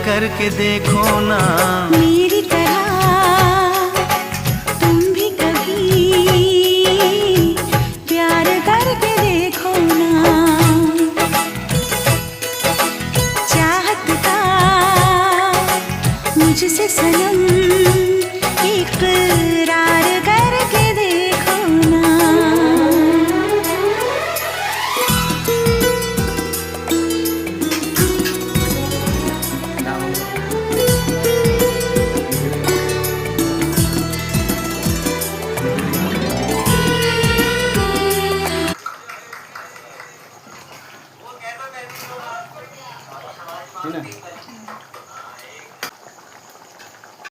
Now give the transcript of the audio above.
करके देखो ना, मेरी तरह तुम भी कभी प्यार करके देखो ना। चाहत का मुझसे सनम इकरार करके देखो ना। है ना।